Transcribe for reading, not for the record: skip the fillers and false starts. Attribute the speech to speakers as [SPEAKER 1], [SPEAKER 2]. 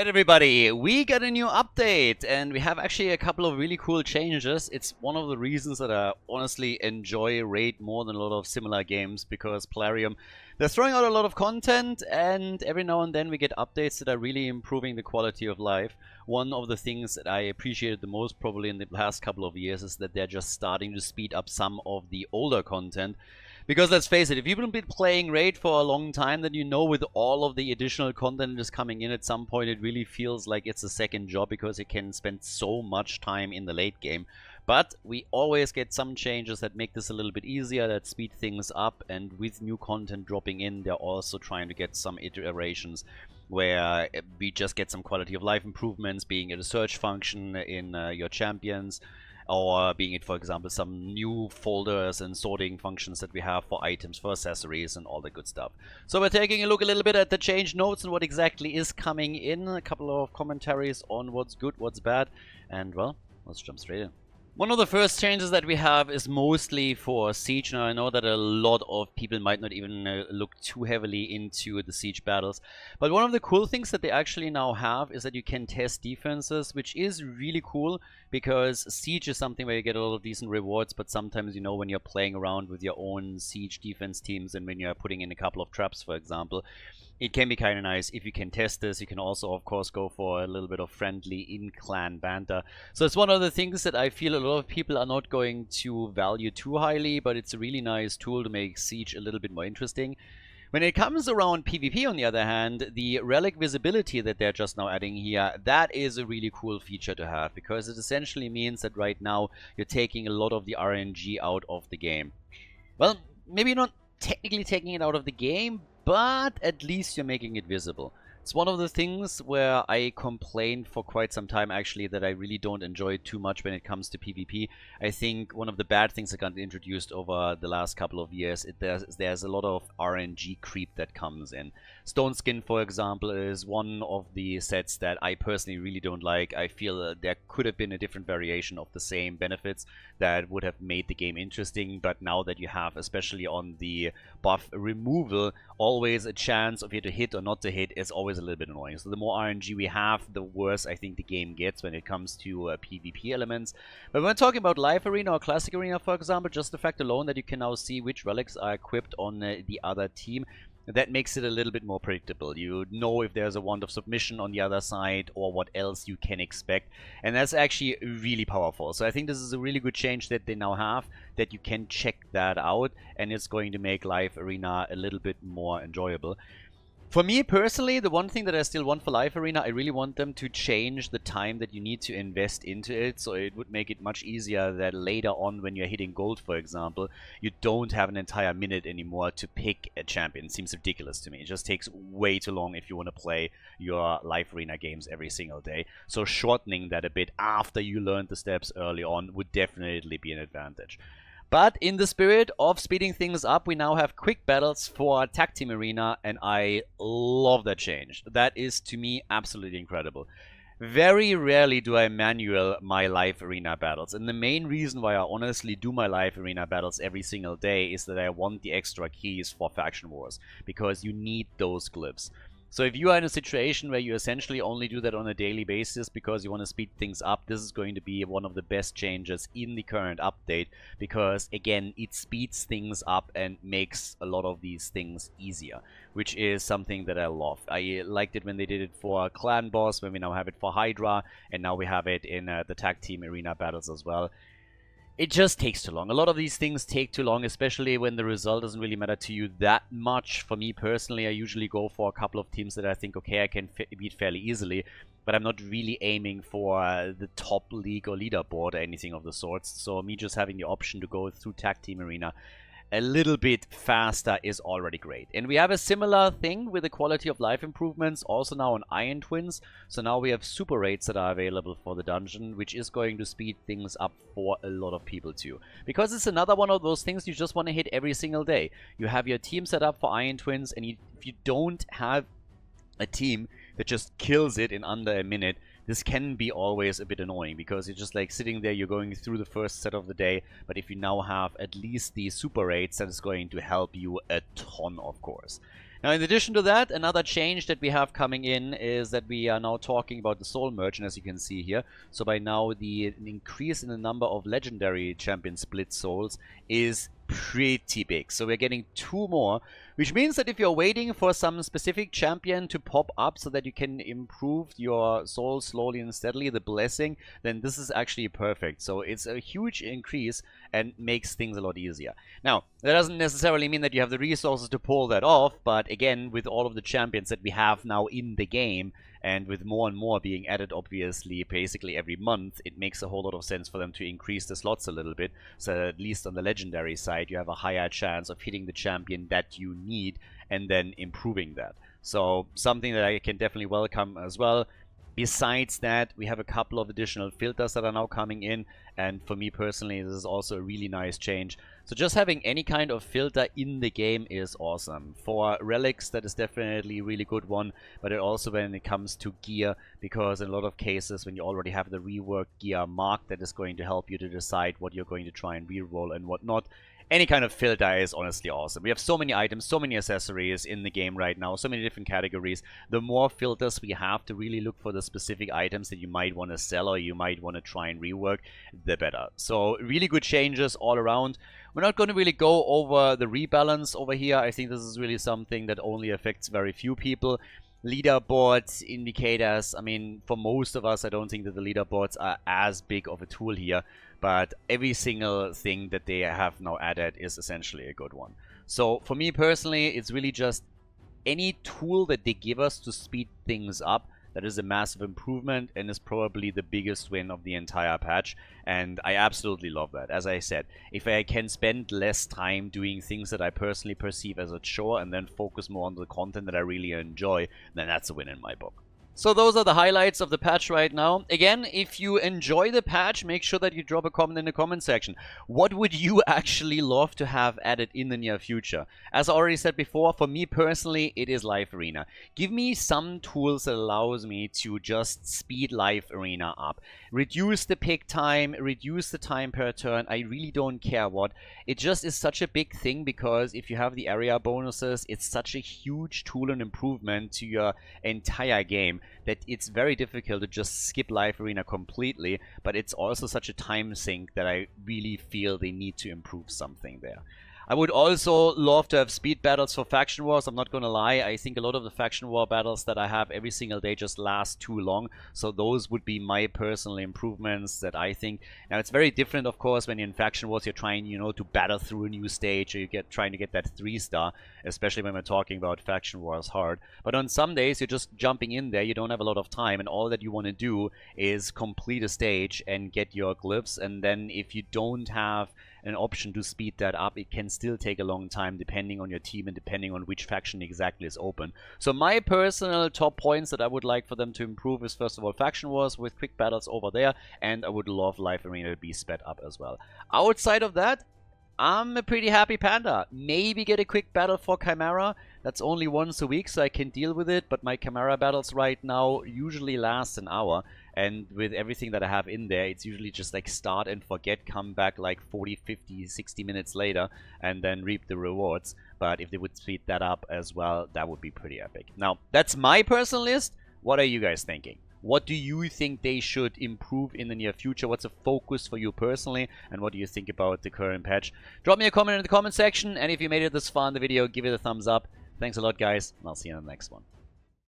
[SPEAKER 1] Alright everybody, we got a new update and we have actually a couple of really cool changes. It's one of the reasons that I honestly enjoy Raid more than a lot of similar games, because Plarium, they're throwing out a lot of content and every now and then we get updates that are really improving the quality of life. One of the things that I appreciated the most probably in the last couple of years is that they're just starting to speed up some of the older content. Because let's face it, if you've been playing Raid for a long time, then you know with all of the additional content that is coming in at some point, it really feels like it's a second job because you can spend so much time in the late game. But we always get some changes that make this a little bit easier, that speed things up, and with new content dropping in, they're also trying to get some iterations where we just get some quality of life improvements, being it a search function in your champions, or being it, for example, some new folders and sorting functions that we have for items, for accessories, and all the good stuff. So we're taking a look a little bit at the change notes and what exactly is coming in, a couple of commentaries on what's good, what's bad, and well, let's jump straight in. One of the first changes that we have is mostly for Siege. Now I know that a lot of people might not even look too heavily into the Siege battles, but one of the cool things that they actually now have is that you can test defenses, which is really cool, because Siege is something where you get a lot of decent rewards, but sometimes, you know, when you're playing around with your own Siege defense teams and when you're putting in a couple of traps, for example, it can be kind of nice if you can test this. You can also, of course, go for a little bit of friendly in-clan banter. So it's one of the things that I feel a lot of people are not going to value too highly, but it's a really nice tool to make Siege a little bit more interesting. When it comes around PvP, on the other hand, the relic visibility that they're just now adding here, that is a really cool feature to have, because it essentially means that right now you're taking a lot of the RNG out of the game. Well, maybe not technically taking it out of the game, but at least you're making it visible. It's one of the things where I complained for quite some time, actually, that I really don't enjoy too much when it comes to PvP. I think one of the bad things that got introduced over the last couple of years, there's a lot of RNG creep that comes in. Stone Skin, for example, is one of the sets that I personally really don't like. I feel there could have been a different variation of the same benefits that would have made the game interesting, but now that you have, especially on the buff removal, always a chance of you to hit or not to hit, is always a little bit annoying. So the more RNG we have, the worse I think the game gets when it comes to PvP elements. But when we're talking about Live Arena or Classic Arena, for example, just the fact alone that you can now see which relics are equipped on the other team, that makes it a little bit more predictable. You know if there's a wand of submission on the other side or what else you can expect. And that's actually really powerful. So I think this is a really good change that they now have, that you can check that out, and it's going to make Live Arena a little bit more enjoyable. For me personally, the one thing that I still want for Live Arena, I really want them to change the time that you need to invest into it, so it would make it much easier that later on when you're hitting gold, for example, you don't have an entire minute anymore to pick a champion. It seems ridiculous to me. It just takes way too long if you want to play your Live Arena games every single day. So shortening that a bit after you learned the steps early on would definitely be an advantage. But in the spirit of speeding things up, we now have quick battles for Tag Team Arena, and I love that change. That is, to me, absolutely incredible. Very rarely do I manual my Live Arena battles, and the main reason why I honestly do my Live Arena battles every single day is that I want the extra keys for Faction Wars, because you need those glyphs. So if you are in a situation where you essentially only do that on a daily basis because you want to speed things up, this is going to be one of the best changes in the current update, because again, it speeds things up and makes a lot of these things easier, which is something that I love. I liked it when they did it for Clanboss, when we now have it for Hydra, and now we have it in the Tag Team Arena battles as well. It just takes too long. A lot of these things take too long, especially when the result doesn't really matter to you that much. For me personally, I usually go for a couple of teams that I think, okay, I can beat fairly easily, but I'm not really aiming for the top league or leaderboard or anything of the sorts. So me just having the option to go through Tag Team Arena a little bit faster is already great. And we have a similar thing with the quality of life improvements also now on Iron Twins. So now we have super raids that are available for the dungeon, which is going to speed things up for a lot of people too. Because it's another one of those things you just want to hit every single day. You have your team set up for Iron Twins, and if you don't have a team that just kills it in under a minute, this can be always a bit annoying, because you're just like sitting there, you're going through the first set of the day, but if you now have at least the super raids, that is going to help you a ton, of course. Now, in addition to that, another change that we have coming in is that we are now talking about the soul merchant, as you can see here. So by now, the increase in the number of legendary champion split souls is pretty big. So we're getting 2 more, which means that if you're waiting for some specific champion to pop up so that you can improve your soul slowly and steadily, the blessing, then this is actually perfect. So it's a huge increase and makes things a lot easier. Now, that doesn't necessarily mean that you have the resources to pull that off, but again, with all of the champions that we have now in the game, and with more and more being added, obviously, basically every month, it makes a whole lot of sense for them to increase the slots a little bit. So at least on the legendary side, you have a higher chance of hitting the champion that you need and then improving that. So something that I can definitely welcome as well. Besides that, we have a couple of additional filters that are now coming in, and for me personally, this is also a really nice change. So just having any kind of filter in the game is awesome. For relics, that is definitely a really good one, but it also when it comes to gear, because in a lot of cases when you already have the reworked gear marked, that is going to help you to decide what you're going to try and reroll and what not. Any kind of filter is honestly awesome. We have so many items, so many accessories in the game right now, so many different categories. The more filters we have to really look for the specific items that you might want to sell or you might want to try and rework, the better. So really good changes all around. We're not going to really go over the rebalance over here. I think this is really something that only affects very few people. Leaderboards, indicators, I mean, for most of us, I don't think that the leaderboards are as big of a tool here, but every single thing that they have now added is essentially a good one. So for me personally, it's really just any tool that they give us to speed things up. That is a massive improvement and is probably the biggest win of the entire patch. And I absolutely love that. As I said, if I can spend less time doing things that I personally perceive as a chore and then focus more on the content that I really enjoy, then that's a win in my book. So those are the highlights of the patch right now. Again, if you enjoy the patch, make sure that you drop a comment in the comment section. What would you actually love to have added in the near future? As I already said before, for me personally, it is Live Arena. Give me some tools that allows me to just speed Live Arena up. Reduce the pick time, reduce the time per turn. I really don't care what. It just is such a big thing because if you have the area bonuses, it's such a huge tool and improvement to your entire game that it's very difficult to just skip Live Arena completely, but it's also such a time sink that I really feel they need to improve something there. I would also love to have speed battles for Faction Wars. I'm not going to lie. I think a lot of the Faction War battles that I have every single day just last too long. So those would be my personal improvements that I think. Now, it's very different, of course, when in Faction Wars you're trying, you know, to battle through a new stage or you trying to get that 3-star, especially when we're talking about Faction Wars hard. But on some days, you're just jumping in there. You don't have a lot of time, and all that you want to do is complete a stage and get your glyphs. And then if you don't have an option to speed that up, it can still take a long time depending on your team and depending on which faction exactly is open. So my personal top points that I would like for them to improve is first of all Faction Wars with quick battles over there, and I would love Live Arena to be sped up as well. Outside of that, I'm a pretty happy panda. Maybe get a quick battle for Chimera. That's only once a week, so I can deal with it, but my Chimera battles right now usually last an hour. And with everything that I have in there, it's usually just like start and forget, come back like 40, 50, 60 minutes later, and then reap the rewards. But if they would speed that up as well, that would be pretty epic. Now, that's my personal list. What are you guys thinking? What do you think they should improve in the near future? What's a focus for you personally? And what do you think about the current patch? Drop me a comment in the comment section. And if you made it this far in the video, give it a thumbs up. Thanks a lot, guys. And I'll see you in the next one.